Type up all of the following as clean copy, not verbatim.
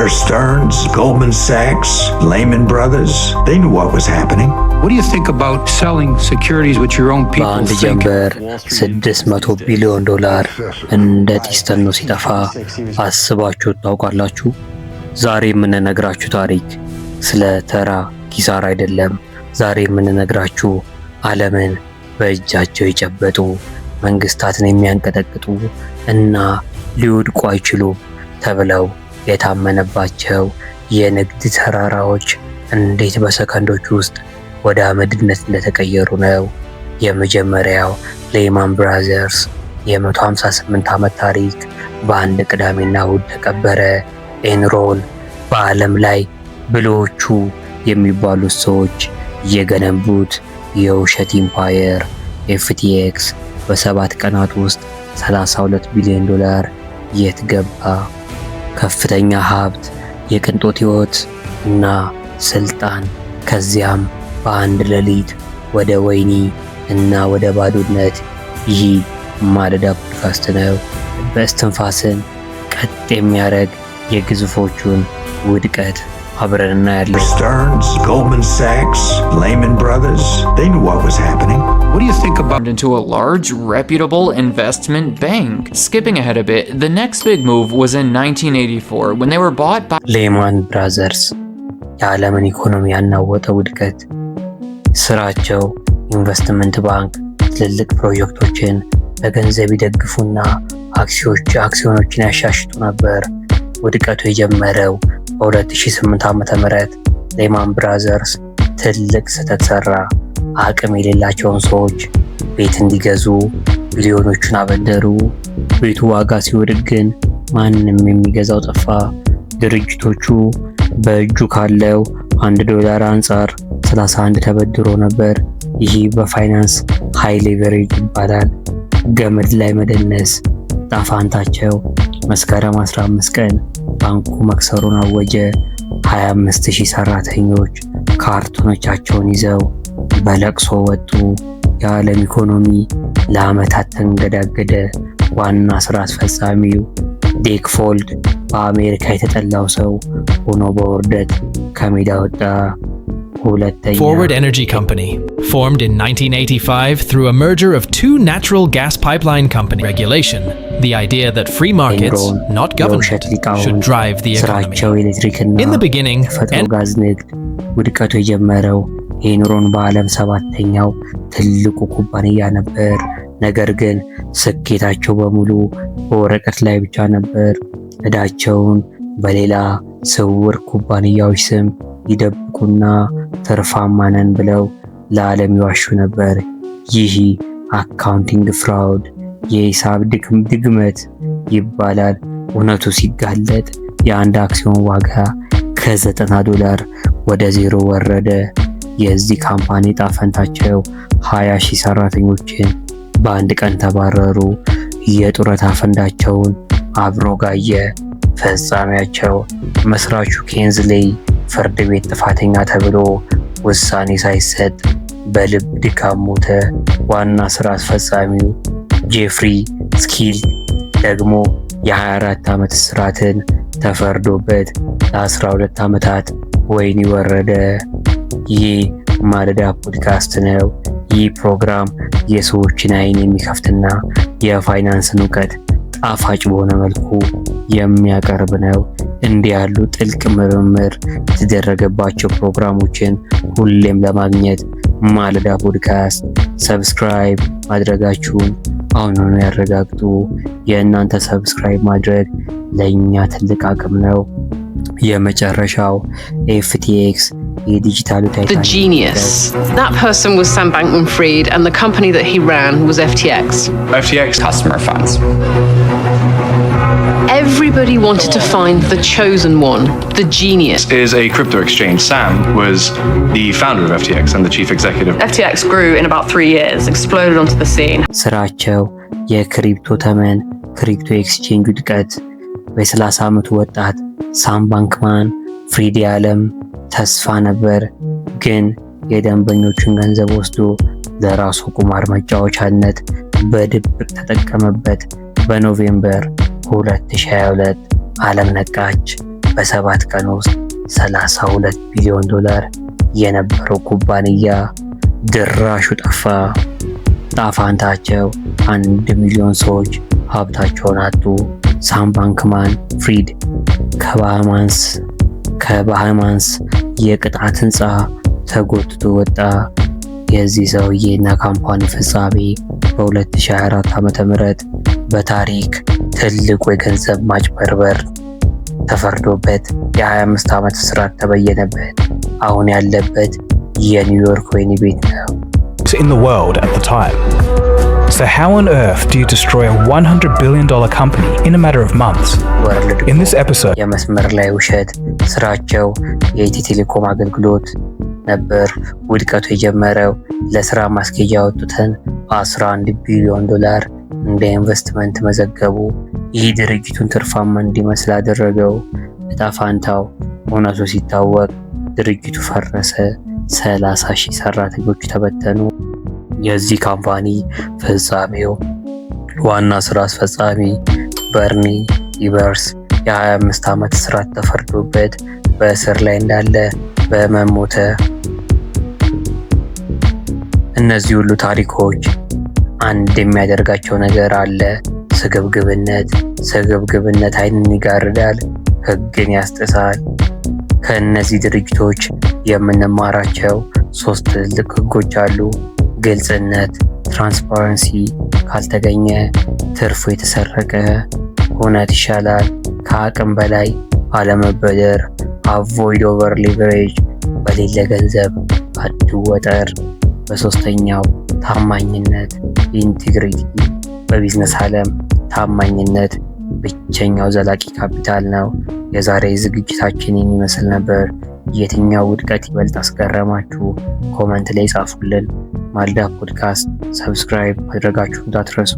Bear Stearns, Goldman Sachs, Lehman Brothers, they knew what was happening. What do you think about selling securities which your own people በአንድ think? ጀንበር $600 ቢሊዮን እንደ ጢስ ተኖ ሲጠፋ አስባችሁ ታውቃላችሁ? ዛሬ የምንነግራችሁ ታሪክ ስለ ተራ ኪሳራ አይደለም። ዛሬ የምንነግራችሁ ዓለምን በእጃቸው የጨበጡ መንግስታትን የሚያንቀጠቅጡ እና ሊወድቁ አይችሉም ተብለው የታመነባቸው የንግድ ተራራዎች እንዴት በሰከንዶች ውስጥ ወደ አመድነት እንደተቀየሩ ነው። የመጀመሪያው ሌማን ብራዘርስ የ158 ዓመት ታሪክ በአንድ ቅዳሜና እሁድ ተቀበረ። ኤንሮን በዓለም ላይ ብልሆቹ የሚባሉት ሰዎች የገነቡት የውሸት ኢምፓየር ኤፍቲኤክስ በ7 ቀናት ውስጥ $32 ቢሊዮን የት ገባ? ከፍተኛ ሀብት፣ የቅንጦት ሕይወት እና ስልጣን፣ ከዚያም በአንድ ሌሊት ወደ ወህኒ እና ወደ ባዶነት። ይህ ማለዳ ፖድካስት ነው። በእስትንፋስን ቀጥ የሚያደርግ የግዙፎቹን ውድቀት አብረን እናያለን። Stearns, Goldman Sachs, Lehman Brothers, they knew what was happening. What do you think about into a large, reputable investment bank? Skipping ahead a bit, the next big move was in 1984 when they were bought by ሌማን ብራዘርስ የዓለምን ኢኮኖሚ ያናወጠ ውድቀት። ስራቸው ኢንቨስትመንት ባንክ ትልልቅ ፕሮጀክቶችን በገንዘብ ይደግፉና አክሲዮኖችን ያሻሽጡ ነበር። ውድቀቱ የጀመረው በ2008 ዓ.ም ሌማን ብራዘርስ ትልቅ ስህተት ሰራ። አቅም የሌላቸውን ሰዎች ቤት እንዲገዙ ቢሊዮኖችን አበደሩ። ቤቱ ዋጋ ሲወድቅ ግን ማንም የሚገዛው ጠፋ። ድርጅቶቹ በእጁ ካለው $1 አንጻር 31 ተበድሮ ነበር። ይህ በፋይናንስ ሃይ ሌቨሬጅ ይባላል። ገመድ ላይ መደነስ ጣፋንታቸው። መስከረም 15 ቀን ባንኩ መክሰሩን አወጀ። 25,000 ሰራተኞች ካርቶኖቻቸውን ይዘው በለቅሶ ወጡ። የዓለም ኢኮኖሚ ለዓመታት ተንገዳገደ። ዋና ስራ አስፈጻሚው ዲክ ፎልድ በአሜሪካ የተጠላው ሰው ሆኖ በውርደት ከሜዳ ወጣ። Forward Energy Company, formed in 1985 through a merger of two natural gas pipeline company regulation, the idea that free markets, not government, should drive the economy. In the beginning, ጋዝ ንግድ ውድቀቱ የጀመረው ኤንሮን በዓለም 7ኛው ትልቁ ኩባንያ ነበር። ነገር ግን ስኬታቸው በሙሉ በወረቀት ላይ ብቻ ነበር። ዕዳቸውን በሌላ ስውር ኩባንያዎች ስም ይደብቁና ትርፋማ ነን ብለው ለዓለም ይዋሹ ነበር። ይህ አካውንቲንግ ፍራውድ፣ የሂሳብ ድግመት ይባላል። እውነቱ ሲጋለጥ የአንድ አክሲዮን ዋጋ ከ$90 ወደ 0 ወረደ። የዚህ ካምፓኒ ጣፈንታቸው 20,000 ሰራተኞችን በአንድ ቀን ተባረሩ። የጡረታ ፈንዳቸውን አብሮ ጋየ። ፈጻሚያቸው መስራቹ ኬንዝሌይ ፍርድ ቤት ጥፋተኛ ተብሎ ውሳኔ ሳይሰጥ በልብ ድካም ሞተ። ዋና ስራ አስፈጻሚው ጄፍሪ ስኪል ደግሞ የ24 ዓመት እስራትን ተፈርዶበት ለ12 ዓመታት ወህኒ ወረደ። ይህ ማለዳ ፖድካስት ነው። ይህ ፕሮግራም የሰዎችን አይን የሚከፍትና የፋይናንስን እውቀት ጣፋጭ በሆነ መልኩ የሚያቀርብ ነው። እንዲህ ያሉ ጥልቅ ምርምር የተደረገባቸው ፕሮግራሞችን ሁሌም ለማግኘት ማለዳ ፖድካስት ሰብስክራይብ ማድረጋችሁን አሁኑኑ ያረጋግጡ። የእናንተ ሰብስክራይብ ማድረግ ለእኛ ትልቅ አቅም ነው። የመጨረሻው ኤፍቲኤክስ የዲጂታሉ The genius. That person was Sam Bankman-Fried, and the company that he ran was FTX. FTX customer funds. Everybody wanted to find the chosen one, the genius. Is a crypto exchange. Sam was the founder of FTX and the chief executive. FTX grew in about 3 years, exploded onto the scene. ስራቸው የክሪፕቶ ተመን ክሪፕቶ ኤክስቼንጅ ውድቀት። በ30 ዓመቱ ወጣት ሳም ባንክማን ፍሪድ የዓለም ተስፋ ነበር፣ ግን የደንበኞቹን ገንዘብ ወስዶ ለራሱ ቁማር መጫወቻነት በድብቅ ተጠቀመበት። በኖቬምበር 2022 ዓለም ነቃች። በ7 ቀን ውስጥ 32 ቢሊዮን ዶላር የነበረው ኩባንያ ድራሹ ጠፋ። ጣፋንታቸው 1 ሚሊዮን ሰዎች ሀብታቸውን አጡ። ሳም ባንክማን ፍሪድ ከባሃማስ የቅጣት ህንፃ ተጎትቶ ወጣ። የዚህ ሰውዬና ካምፓኒ ፍጻሜ በ2024 ዓ.ም በታሪክ ትልቁ የገንዘብ ማጭበርበር ተፈርዶበት የ25 ዓመት እስራት ተበየነበት። አሁን ያለበት የኒውዮርክ ወህኒ ቤት ነው። In the world at the time. So how on earth do you destroy a $100 billion company in a matter of months? In this episode, የመስመር ላይ ውሸት ስራቸው የኢትዮ ቴሌኮም አገልግሎት ነበር። ውድቀቱ የጀመረው ለስራ ማስኬጃ ያወጡትን 11 ቢሊዮን ዶላር እንደ ኢንቨስትመንት መዘገቡ። ይህ ድርጅቱን ትርፋማ እንዲመስል አደረገው። እጣ ፋንታው እውነቱ ሲታወቅ ድርጅቱ ፈረሰ። 30,000 ሰራተኞች ተበተኑ። የዚህ ካምፓኒ ፍጻሜው ዋና ስራ አስፈጻሚ በርኒ ኢበርስ የ25 ዓመት እስራት ተፈርዶበት በእስር ላይ እንዳለ በህመም ሞተ። እነዚህ ሁሉ ታሪኮች አንድ የሚያደርጋቸው ነገር አለ። ስግብግብነት ዓይንን ይጋርዳል፣ ህግን ያስጥሳል። ከእነዚህ ድርጅቶች የምንማራቸው 3 ትልቅ ህጎች አሉ። ግልጽነት፣ ትራንስፓረንሲ ካልተገኘ ትርፉ የተሰረቀ እውነት ይሻላል። ከአቅም በላይ አለመበደር፣ አቮይድ ኦቨር ሊቨሬጅ፣ በሌለ ገንዘብ አትወጠር። በሶስተኛው ታማኝነት፣ ኢንቴግሪቲ። በቢዝነስ ዓለም ታማኝነት ብቸኛው ዘላቂ ካፒታል ነው። የዛሬ ዝግጅታችን የሚመስል ነበር። የትኛው ውድቀት ይበልጥ አስገረማችሁ? ኮመንት ላይ ጻፉልን። ማልዳ ፖድካስት ሰብስክራይብ ማድረጋችሁ እንዳትረሱ።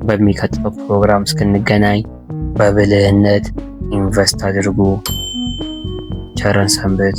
በሚቀጥለው ፕሮግራም እስክንገናኝ በብልህነት ኢንቨስት አድርጉ። ቸርን ሰንብት።